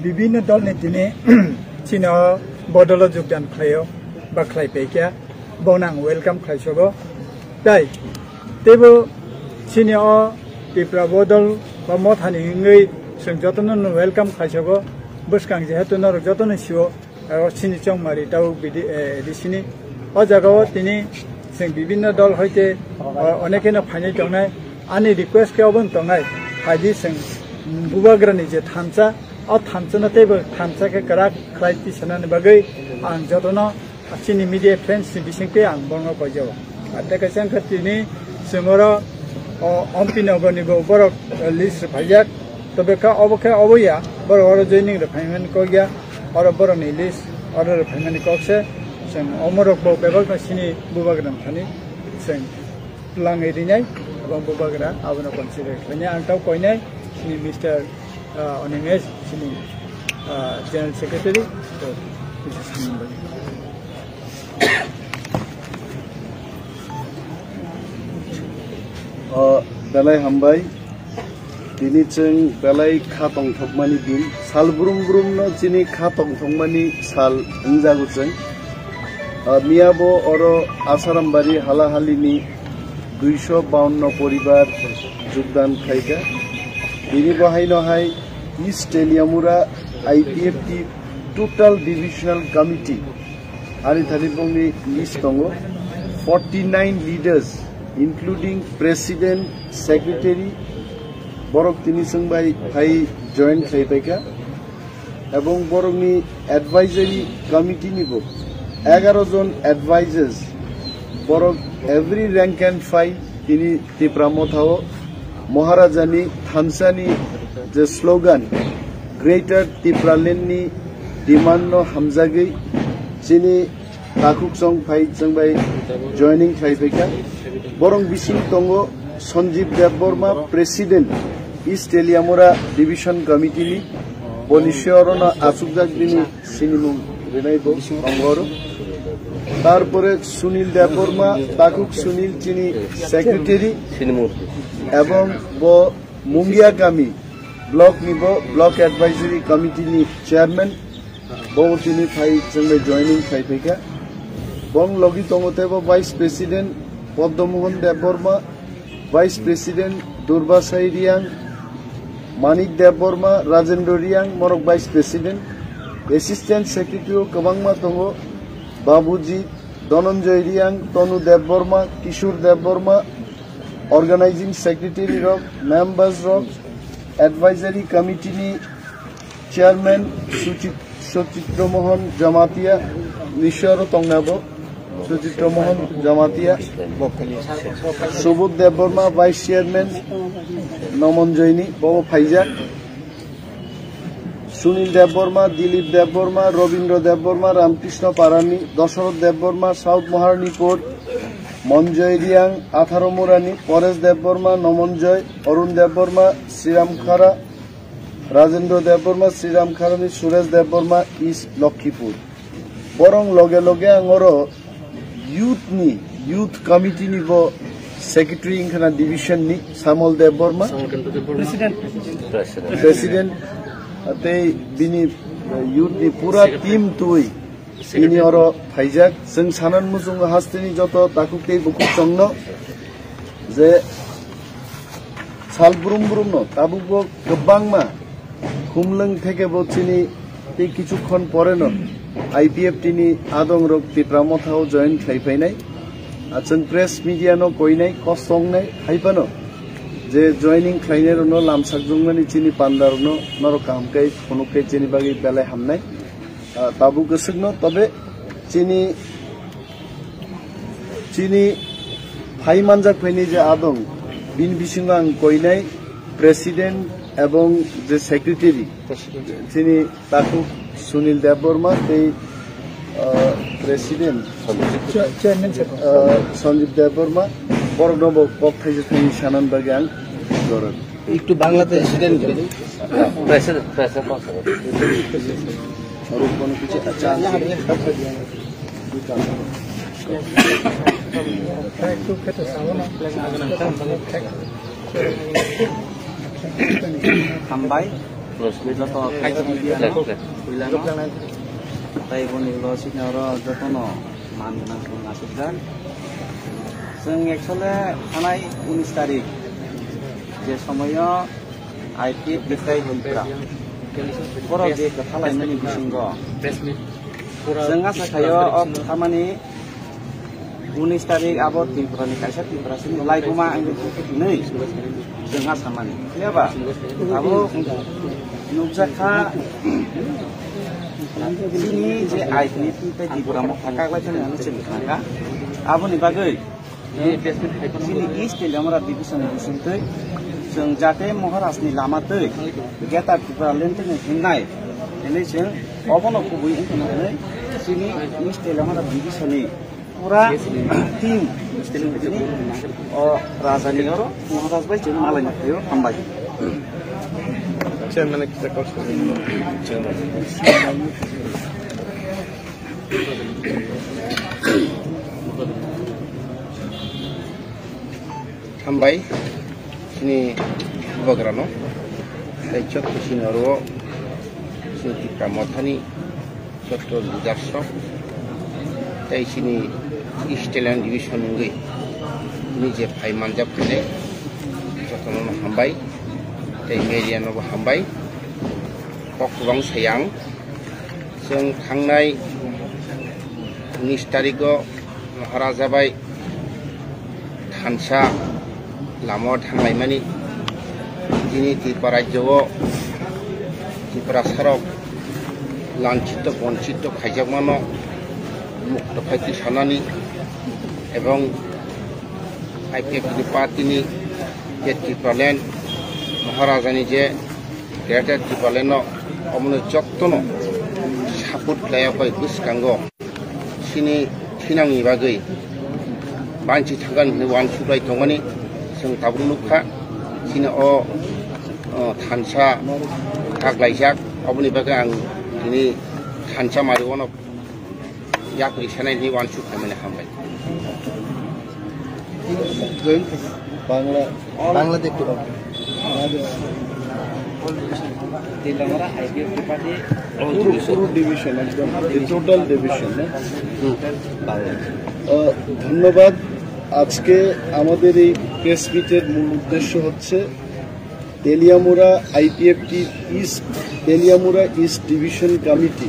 বিভিন্ন দল নীতিনি চিনো বদল যোগদান খাইও বা খাইপাইকা বনাং ওয়েলকাম খাইছগো তাই তেবো চিনিও ত্রিপুরা বদল বা মথানি হিङै जों जतन वेलकाम खाइसगो बसकां जेहेतु नरक जतन सिओ चिनि चौमारि दाउ बिदि एदिसिनि अ जागाव तिनि जों विभिन्न दल हयते अनेकेनो फाइनाय दंनाय आनि रिक्वेस्ट केवबन दंनाय हादि जों बुबाग्रानि जे थामसा अ थामसाना तेबो थामसा के करा क्राइति सनानि बागै आं जतन चिनि मिडिया फ्रेंड्स बिसिंके आं बंग गजाव आते जों खतिनि जोंरो अम्पि नगरनिबो बरक लिस्ट भाइयाक तबे का अबया बर जयनिं रिफाइनमेंट को गया और बरनि लिस्ट और रिफाइनमेंट को से जों अमरक बो बेबक सिनि बुबाग्राम थानि जों लाङै दिनै एबा बुबाग्रा आबनो कनसिडार खालामनाय आं ताव कयनाय सिनि मिस्टर अनिमेश सिनि जनरल सेक्रेटारि तो बेलाय हामबाय दिनै जों बेलाय खातं थकमानि दिन साल ब्रुम ब्रुम न चिनि खातं थकमानि साल इंजागु जों मियाबो अरो आसारामबारि हालाहालिनि 252 परिवार योगदान खायगा दिनै बाहायनोहाय East Teliamura IPFT total divisional committee आरि थारिबंनि लिस्ट दङ 49 leaders including president secretary borok tini sungbai phai join khaipaika ebong borokni advisory committee nibo 11 jon advisors borok every rank and file tini tipramothao maharajani thamsani je slogan greater tipraland ni demand no hamjagi chini takuk song phai sungbai joining khaipaika borong bising tongo Sanjeev Devborma President East Eliamora Division Committee ni Polisiorona Asukjak dini sinimung renaibo Angoro tarpore Sunil Devborma Takuk Sunil chini Secretary ebong bo Mungia Kami Block nibo Block Advisory Committee ni Chairman bo chini phai changbai joining phai peka bong logi tongotebo Vice President Padmohan Devborma Vice President Durbasai Riang, Manik Devborma, Rajendra Riang, Morok Vice President, Assistant Secretary Kabangma Tongo, Babuji, Dhananjay Riang, Tonu Devborma, Kishore Devborma, Organizing Secretary Rock, Members Rock, Advisory Committee Chairman Suchitra Mohan Jamatia, Nisharo Tongnabo, Suchitra Mohan Jamatia, Subodh Devborma Vice Chairman, Namanjoyni, Bobo Faizak, Sunil Devborma, Dilip Devborma, Robindra Devborma, Ramkrishna Parani, Dasharoth Devborma, South Maharani Port, Manjoy Riang, Atharo Murani, Paresh Devborma, Namanjoy, Arun Devborma, Sriram Khara, Rajendra Devborma, Sriram Kharani, Suresh Devborma, East Lakhipur. Borong loge loge angoro youth committee ni bo secretary inkhana division ni Samal Devborma president ate bini youth ni pura team tui ini oro phaijak जों sanan mujung hasteni joto takukei buku chongno je sal brum brum no tabukbo gobangma humlang theke bo chini tei kichukhon pore no IPF tini adong rok tipramothao join khaipainai achon press media no koinai kosongnai haipano je joining khlainer no lamsak jungmani chini pandar no noro kamkai phonukai chini bagi belai hamnai tabu gosugno tobe chini phai manjak phaini je adong bin bisingang koinai president ebong je secretary chini taku Sunil Devborma, the President, Chairman Sanjeev Devborma, Borognobo, Pokhaji Shannon Bagan, Goran. Iktu Bangladesh President. Hambai যত তাই বনিল senior যতন মান गोनां नागिरगोन जों actually थानाय 19 तारिख जे समायाव आईपीएफ निफ्राय होनफ्रा बर' बे खोथा लायनायनि बिथिङाव जों आसा खायो थारमाने 19 तारिख आबो त्रिपुरानि कायसा त्रिपुरासिम लायगौमा आंनि नै जों आसा माने खोनायाबा आबो नुजाखा ini je aini kita di Burama kakak lagi nih anu cerita, apa nih bagai? Sini istilah lemara division division tuh, jeng jate Maharashtra ni lama tuh, kita kita lenteng nih hinai, ini jeng apa nak kubui itu nih, sini istilah lemara division nih, pura tim istilah ini, oh rasa nih orang Maharashtra baik jeng malah nih tuh tambah. Chairman kita kau chairman. Hambai sini bagrano, saya cakap sini orang sini kita matani cakap leadership, saya sini Eastern Division ini, ini je pai manjab kene, cakap nama Hambai. Dari media nopo hambai, kok bang sayang, seng tangnai 19 tariko Maharaja bai Thansa lamor tanglai mani, ini Tripura Jawa, Tripura Sarok, Lancito Poncito Kajak mano, Mukto Pati Sanani, ebong IPF Party ni, Tripura Land. Maharaja ni je Greater Tripaleno omno joktono saput layapai guskanggo sini thinangi bagai banci thagan ni wan surai tongani seng tabrulukha sini o Thansa taglaisak obni bagai ang ini Thansa mariwono yakri sanai ni wan su khamene hambai Bangla দেখতে পাবো division একদম total division ধন্যবাদ আজকে আমাদের এই press মিটের মূল উদ্দেশ্য হচ্ছে Teliamura IPFT east Teliamura east division committee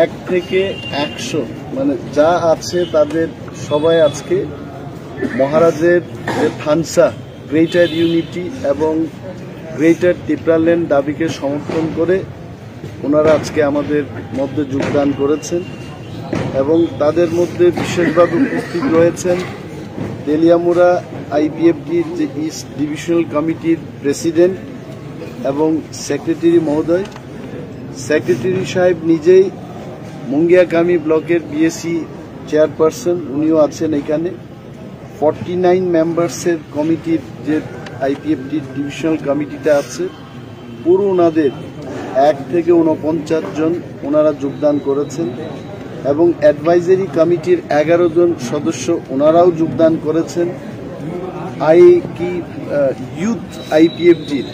1 থেকে 100 মানে যা আছে তাদের সবাই আজকে মহারাজের যে থানসা গ্রেটার ইউনিটি এবং গ্রেটার ত্রিপুরাল্যান্ড দাবিকে সমর্থন করে ওনারা আজকে আমাদের মধ্যে যোগদান করেছেন এবং তাদের মধ্যে বিশেষভাবে উপস্থিত রয়েছেন তেলিয়ামুড়া আইপিএফটির যে ইস্ট ডিভিশনাল কমিটির প্রেসিডেন্ট এবং সেক্রেটারি মহোদয় সেক্রেটারি সাহেব নিজেই মুঙ্গিয়াকামি ব্লকের বিএসসি চেয়ারপারসন উনিও আছেন এখানে 49 মেম্বার্সের কমিটির যে আইপিএফটির ডিভিশনাল কমিটিটা আছে পুরো ওনাদের 1 থেকে 49 জন ওনারা যোগদান করেছেন এবং অ্যাডভাইজারি কমিটির 11 জন সদস্য ওনারাও যোগদান করেছেন ইউথ আইপিএফটির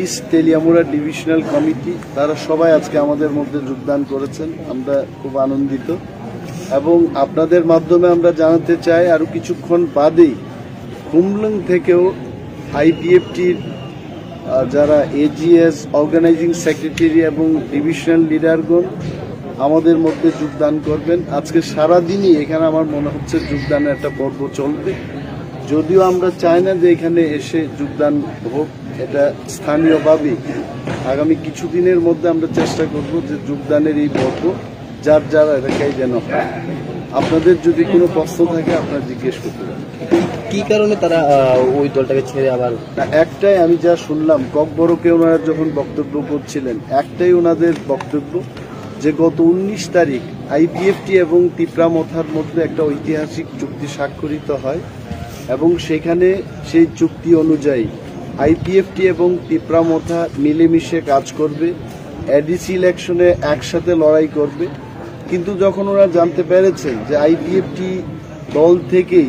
ইস্ট তেলিয়ামুড়া ডিভিশনাল কমিটি তারা সবাই আজকে আমাদের মধ্যে যোগদান করেছেন আমরা খুব আনন্দিত এবং আপনাদের মাধ্যমে আমরা জানাতে চাই আরো কিছুক্ষণ বাদেই খুমলুং থেকেও আইপিএফটির যারা এজিএস অর্গানাইজিং সেক্রেটারি এবং ডিভিশনাল লিডারগণ আমাদের মধ্যে যোগদান করবেন আজকে সারা দিনই এখানে আমার মনে হচ্ছে যোগদানের একটা পর্ব চলবে যদিও আমরা চাই না যে এখানে এসে যোগদান হোক এটা স্থানীয়ভাবে আগামী কিছুদিনের মধ্যে আমরা চেষ্টা করব যে যোগদানের এই পর্ব যার যার এলাকায় যেন আপনাদের যদি কোনো প্রশ্ন থাকে আপনারা জিজ্ঞেস করতে পারেন কি কারণে তারা ওই দলটাকে ছেড়ে আবার একটাই আমি যা শুনলাম ককবরকে ওনারা যখন বক্তব্য করছিলেন একটাই ওনাদের বক্তব্য যে গত 19 তারিখ আইপিএফটি এবং ত্রিপুরা মথার মধ্যে একটা ঐতিহাসিক চুক্তি স্বাক্ষরিত হয় এবং সেখানে সেই চুক্তি অনুযায়ী আইপিএফটি এবং ত্রিপুরা মথা মিলেমিশে কাজ করবে এডিসি ইলেকশনে একসাথে লড়াই করবে কিন্তু যখন ওরা জানতে পেরেছেন যে আইপিএফটি দল থেকেই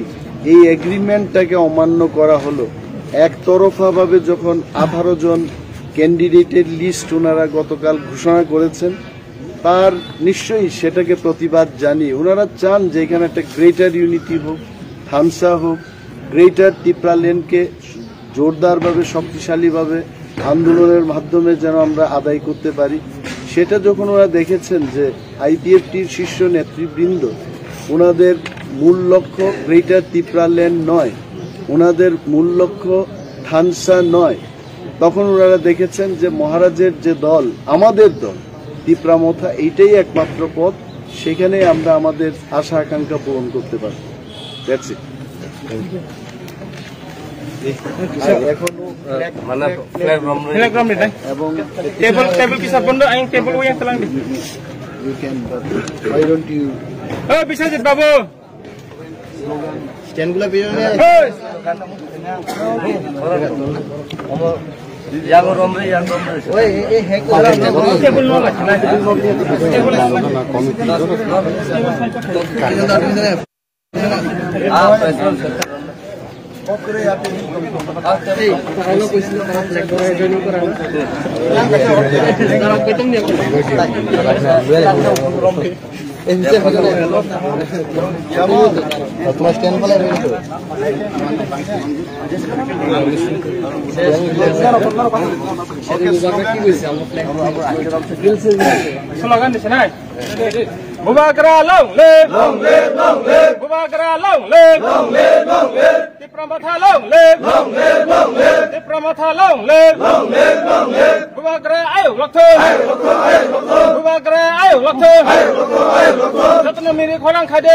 এই এগ্রিমেন্টটাকে অমান্য করা হলো একতরফাভাবে যখন 18 জন ক্যান্ডিডেটের লিস্ট ওনারা গতকাল ঘোষণা করেছেন, তার নিশ্চয়ই সেটাকে প্রতিবাদ জানিয়ে ওনারা চান যে এখানে একটা গ্রেটার ইউনিটি হোক, থামসা হোক, গ্রেটার টিপ্রালেনকে জোরদারভাবে শক্তিশালীভাবে আন্দোলনের মাধ্যমে যেন আমরা আদায় করতে পারি। সেটা যখন ওরা দেখেছেন যে আইপিএফটির শীর্ষ নেতৃবৃন্দ ওনাদের মূল লক্ষ্য গ্রেটার টিপ্রালেন নয়, ওনাদের মূল লক্ষ্য থানসা নয়, তখন ওনারা দেখেছেন যে মহারাজের যে দল, আমাদের দল টিপ্রামথা, এইটাই একমাত্র পথ, সেখানে আমরা আমাদের আশা আকাঙ্ক্ষা পূরণ করতে পারি। That's it. বিশ্বজিৎ বাবু তোমার স্ট্যান্ড বলে স্লোগান দিছে না Bubakra long live, long live, long live. Bubakra long live, long live, long live. Tipramatha long live, long live, long live. Tipramatha long live, long live, long live. Bubakra ayo lakto, ayo lakto, ayo lakto. Bubakra ayo lakto, ayo lakto, ayo lakto. Jatno mili khorang khade,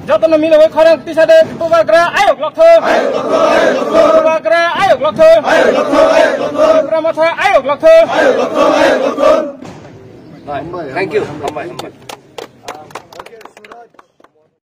jatno mili hoy khorang tisade. Bubakra ayo lakto, ayo lakto, ayo lakto. Bubakra ayo lakto, ayo lakto, ayo lakto. Tipramatha ayo lakto, ayo lakto, ayo lakto. Thank you.